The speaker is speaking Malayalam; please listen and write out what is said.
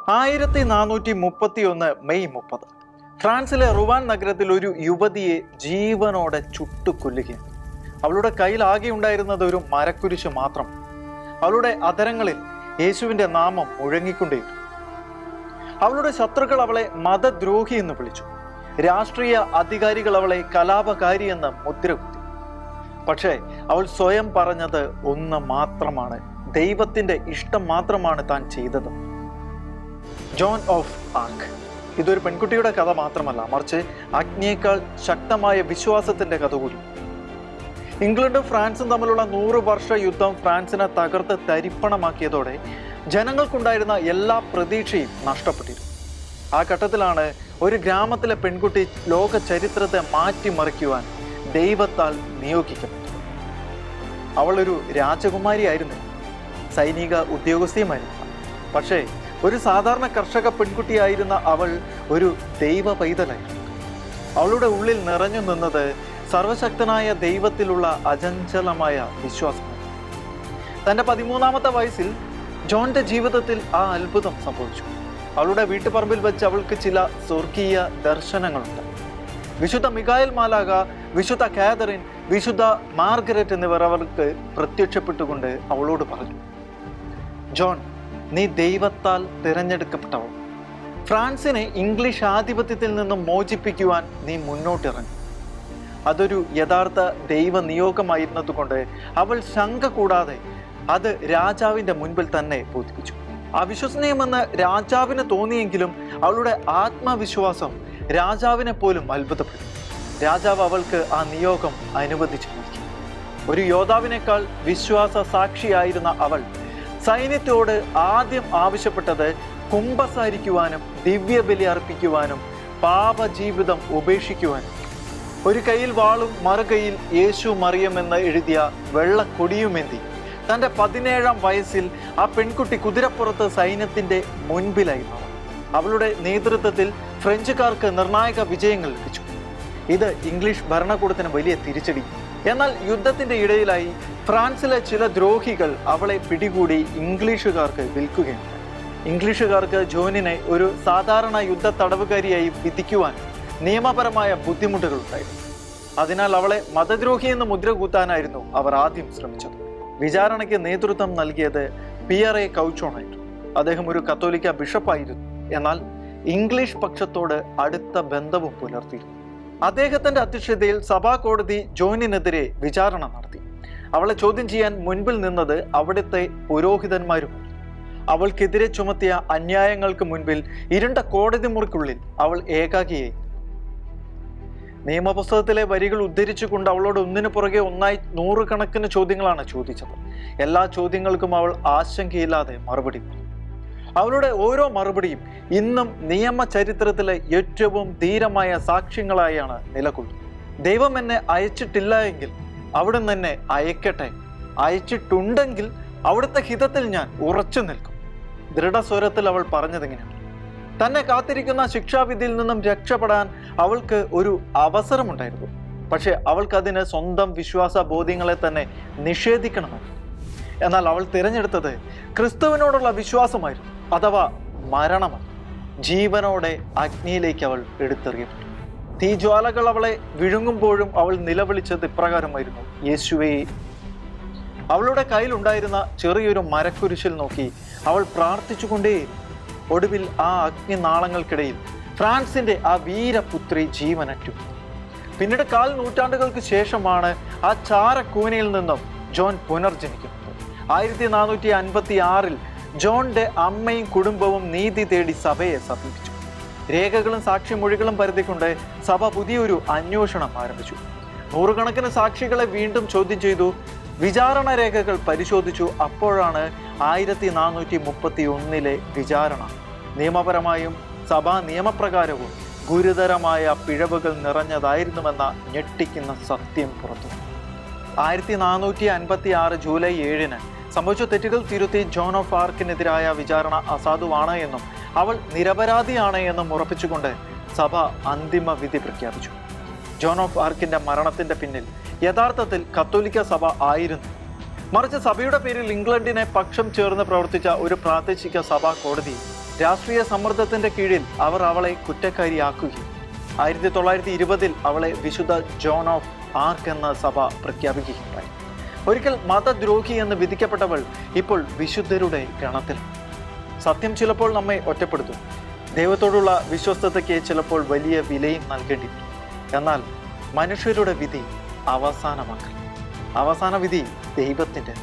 1431 മെയ് 30 ഫ്രാൻസിലെ റുവാൻ നഗരത്തിൽ ഒരു യുവതിയെ ജീവനോടെ ചുട്ടുകൊല്ലുകയാണ്. അവളുടെ കയ്യിൽ ആകെ ഉണ്ടായിരുന്നത് ഒരു മരക്കുരിശ് മാത്രം. അവളുടെ അധരങ്ങളിൽ യേശുവിന്റെ നാമം മുഴങ്ങിക്കൊണ്ടേയിരുന്നു. അവളുടെ ശത്രുക്കൾ അവളെ മതദ്രോഹി എന്ന് വിളിച്ചു. രാഷ്ട്രീയ അധികാരികൾ അവളെ കലാപകാരി എന്ന് മുദ്രകുത്തി. പക്ഷേ അവൾ സ്വയം പറഞ്ഞത് ഒന്ന് മാത്രമാണ്: ദൈവത്തിന്റെ ഇഷ്ടം മാത്രമാണ് താൻ ചെയ്തത്. ജോൺ ഓഫ് ആർക്ക് ഇതൊരു പെൺകുട്ടിയുടെ കഥ മാത്രമല്ല, മറിച്ച് അഗ്നിയേക്കാൾ ശക്തമായ വിശ്വാസത്തിന്റെ കഥ കൂടി. ഇംഗ്ലണ്ടും ഫ്രാൻസും തമ്മിലുള്ള 100 വർഷ യുദ്ധം ഫ്രാൻസിനെ തകർത്ത് തരിപ്പണമാക്കിയതോടെ ജനങ്ങൾക്കുണ്ടായിരുന്ന എല്ലാ പ്രതീക്ഷയും നഷ്ടപ്പെട്ടിരുന്നു. ആ ഘട്ടത്തിലാണ് ഒരു ഗ്രാമത്തിലെ പെൺകുട്ടി ലോക ചരിത്രത്തെ മാറ്റിമറിക്കുവാൻ ദൈവത്താൽ നിയോഗിക്കപ്പെട്ടത്. അവൾ ഒരു രാജകുമാരിയായിരുന്നു, സൈനിക ഉദ്യോഗസ്ഥയുമായിരുന്നു. പക്ഷേ ഒരു സാധാരണ കർഷക പെൺകുട്ടിയായിരുന്ന അവൾ ഒരു ദൈവ പൈതലായിരുന്നു. അവളുടെ ഉള്ളിൽ നിറഞ്ഞു നിന്നത് സർവശക്തനായ ദൈവത്തിലുള്ള അചഞ്ചലമായ വിശ്വാസമാണ്. തൻ്റെ 13ാമത്തെ വയസ്സിൽ ജോണിന്റെ ജീവിതത്തിൽ ആ അത്ഭുതം സംഭവിച്ചു. അവളുടെ വീട്ടുപറമ്പിൽ വെച്ച് അവൾക്ക് ചില സ്വർഗീയ ദർശനങ്ങളുണ്ട്. വിശുദ്ധ മിഖായേൽ മാലാഖ, വിശുദ്ധ കാതറിൻ, വിശുദ്ധ മാർഗരറ്റ് എന്നിവർ അവൾക്ക് പ്രത്യക്ഷപ്പെട്ടുകൊണ്ട് അവളോട് പറഞ്ഞു: ജോൺ, നീ ദൈവത്താൽ തിരഞ്ഞെടുക്കപ്പെട്ടവൾ. ഫ്രാൻസിനെ ഇംഗ്ലീഷ് ആധിപത്യത്തിൽ നിന്നും മോചിപ്പിക്കുവാൻ നീ മുന്നോട്ടിറങ്ങി. അതൊരു യഥാർത്ഥ ദൈവ നിയോഗമായിരുന്നതുകൊണ്ട് അവൾ ശങ്ക കൂടാതെ അത് രാജാവിന്റെ മുൻപിൽ തന്നെ ബോധിപ്പിച്ചു. അവിശ്വസനീയമെന്ന് രാജാവിന് തോന്നിയെങ്കിലും അവളുടെ ആത്മവിശ്വാസം രാജാവിനെ പോലും അത്ഭുതപ്പെട്ടു. രാജാവ് അവൾക്ക് ആ നിയോഗം അനുവദിച്ചു നൽകി. ഒരു യോദ്ധാവിനേക്കാൾ വിശ്വാസ സാക്ഷിയായിരുന്ന അവൾ സൈന്യത്തോട് ആദ്യം ആവശ്യപ്പെട്ടത് കുമ്പസാരിക്കുവാനും ദിവ്യബലി അർപ്പിക്കുവാനും പാപജീവിതം ഉപേക്ഷിക്കുവാനും. ഒരു കയ്യിൽ വാളും മറുകൈയിൽ യേശു മറിയം എന്ന് എഴുതിയ വെള്ളക്കൊടിയുമേന്തി തൻ്റെ 17ാം വയസ്സിൽ ആ പെൺകുട്ടി കുതിരപ്പുറത്ത് സൈന്യത്തിന്റെ മുൻപിലായിരുന്നു. അവളുടെ നേതൃത്വത്തിൽ ഫ്രഞ്ചുകാർക്ക് നിർണായക വിജയങ്ങൾ ലഭിച്ചു. ഇത് ഇംഗ്ലീഷ് ഭരണകൂടത്തിന് വലിയ തിരിച്ചടി. എന്നാൽ യുദ്ധത്തിന്റെ ഇടയിലായി ഫ്രാൻസിലെ ചില ദ്രോഹികൾ അവളെ പിടികൂടി ഇംഗ്ലീഷുകാർക്ക് വിൽക്കുകയുണ്ട്. ഇംഗ്ലീഷുകാർക്ക് ജോനിനെ ഒരു സാധാരണ യുദ്ധ തടവുകാരിയായി വിധിക്കുവാൻ നിയമപരമായ ബുദ്ധിമുട്ടുകൾ ഉണ്ടായിരുന്നു. അതിനാൽ അവളെ മതദ്രോഹി എന്ന് മുദ്ര കൂത്താനായിരുന്നു അവർ ആദ്യം ശ്രമിച്ചത്. വിചാരണയ്ക്ക് നേതൃത്വം നൽകിയത് പിയറെ കൗച്ചോണായിരുന്നു. അദ്ദേഹം ഒരു കത്തോലിക്ക ബിഷപ്പായിരുന്നു, എന്നാൽ ഇംഗ്ലീഷ് പക്ഷത്തോട് അടുത്ത ബന്ധവും പുലർത്തിയിരുന്നു. അദ്ദേഹത്തിന്റെ അധ്യക്ഷതയിൽ സഭാ കോടതി ജോനിനെതിരെ വിചാരണ നടത്തി. അവളെ ചോദ്യം ചെയ്യാൻ മുൻപിൽ നിന്നത് അവിടുത്തെ പുരോഹിതന്മാരുമാണ്. അവൾക്കെതിരെ ചുമത്തിയ അന്യായങ്ങൾക്ക് മുൻപിൽ ഇരുണ്ട കോടതി മുറിക്കുള്ളിൽ അവൾ ഏകാകിയായി. നിയമപുസ്തകത്തിലെ വരികൾ ഉദ്ധരിച്ചുകൊണ്ട് അവളോട് ഒന്നിനു പുറകെ ഒന്നായി 100 കണക്കിന് ചോദ്യങ്ങളാണ് ചോദിച്ചത്. എല്ലാ ചോദ്യങ്ങൾക്കും അവൾ ആശങ്കയില്ലാതെ മറുപടി പറഞ്ഞു. അവളുടെ ഓരോ മറുപടിയും ഇന്നും നിയമ ചരിത്രത്തിലെ ഏറ്റവും ധീരമായ സാക്ഷ്യങ്ങളായാണ് നിലകൊള്ളുന്നത്. ദൈവം എന്നെ അയച്ചിട്ടില്ല എങ്കിൽ അവിടുന്ന് എന്നെ അയക്കട്ടെ, അയച്ചിട്ടുണ്ടെങ്കിൽ അവിടുത്തെ ഹിതത്തിൽ ഞാൻ ഉറച്ചു നിൽക്കും. ദൃഢസ്വരത്തിൽ അവൾ പറഞ്ഞതെങ്ങനെയാണ്? തന്നെ കാത്തിരിക്കുന്ന ശിക്ഷാവിധിയിൽ നിന്നും രക്ഷപ്പെടാൻ അവൾക്ക് ഒരു അവസരമുണ്ടായിരുന്നു. പക്ഷെ അവൾക്കതിന് സ്വന്തം വിശ്വാസ ബോധ്യങ്ങളെ തന്നെ നിഷേധിക്കണമായിരുന്നു. എന്നാൽ അവൾ തിരഞ്ഞെടുത്തത് ക്രിസ്തുവിനോടുള്ള വിശ്വാസമായിരുന്നു, അഥവാ മരണമാണ്. ജീവനോടെ അഗ്നിയിലേക്ക് അവൾ എടുത്തെറിയപ്പെട്ടു. തീജ്വാലകൾ അവളെ വിഴുങ്ങുമ്പോഴും അവൾ നിലവിളിച്ചത് ഇപ്രകാരമായിരുന്നു: യേശുവേ. അവളുടെ കയ്യിലുണ്ടായിരുന്ന ചെറിയൊരു മരക്കുരിശിൽ നോക്കി അവൾ പ്രാർത്ഥിച്ചുകൊണ്ടേയിരുന്നു. ഒടുവിൽ ആ അഗ്നിനാളങ്ങൾക്കിടയിൽ ഫ്രാൻസിന്റെ ആ വീരപുത്രി ജീവനറ്റു. പിന്നീട് 4 നൂറ്റാണ്ടുകൾക്ക് ശേഷമാണ് ആ ചാരക്കൂനയിൽ നിന്നും ജോൺ പുനർജനിക്കുന്നത്. 1456-ൽ ജോണിന്റെ അമ്മയും കുടുംബവും നീതി തേടി സഭയെ സമീപിച്ചു. രേഖകളും സാക്ഷിമൊഴികളും പരത്തിക്കൊണ്ട് സഭ പുതിയൊരു അന്വേഷണം ആരംഭിച്ചു. 100 കണക്കിന് സാക്ഷികളെ വീണ്ടും ചോദ്യം ചെയ്തു. വിചാരണ രേഖകൾ പരിശോധിച്ചു. അപ്പോഴാണ് 1431-ലെ വിചാരണ നിയമപരമായും സഭാ നിയമപ്രകാരവും ഗുരുതരമായ പിഴവുകൾ നിറഞ്ഞതായിരുന്നുവെന്ന ഞെട്ടിക്കുന്ന സത്യം പുറത്തു. 1456 ജൂലൈ 7-ന് സംഭവിച്ച തെറ്റുകൾ തിരുത്തി ജോൺ ഓഫ് ആർക്കിനെതിരായ വിചാരണ അസാധുവാണ് എന്നും അവൾ നിരപരാധിയാണ് എന്നും ഉറപ്പിച്ചുകൊണ്ട് സഭ അന്തിമ വിധി പ്രഖ്യാപിച്ചു. ജോൺ ഓഫ് ആർക്കിന്റെ മരണത്തിന്റെ പിന്നിൽ യഥാർത്ഥത്തിൽ കത്തോലിക്ക സഭ ആയിരുന്നു. മറിച്ച് സഭയുടെ പേരിൽ ഇംഗ്ലണ്ടിനെ പക്ഷം ചേർന്ന് പ്രവർത്തിച്ച ഒരു പ്രാദേശിക സഭാ കോടതി രാഷ്ട്രീയ സമ്മർദ്ദത്തിന്റെ കീഴിൽ അവർ അവളെ കുറ്റക്കാരിയാക്കുകയും 1920 അവളെ വിശുദ്ധ ജോൺ ഓഫ് ആർക്ക് എന്ന സഭ പ്രഖ്യാപിക്കുകയുണ്ടായി. ഒരിക്കൽ മതദ്രോഹി എന്ന് വിധിക്കപ്പെട്ടവൾ ഇപ്പോൾ വിശുദ്ധരുടെ ഗണത്തിൽ. സത്യം ചിലപ്പോൾ നമ്മെ ഒറ്റപ്പെടുത്തും. ദൈവത്തോടുള്ള വിശ്വസ്തതയ്ക്ക് ചിലപ്പോൾ വലിയ വിലയും നൽകേണ്ടി വരും. എന്നാൽ മനുഷ്യരുടെ വിധി അവസാനമാക്കൽ. അവസാന വിധി ദൈവത്തിൻ്റെ.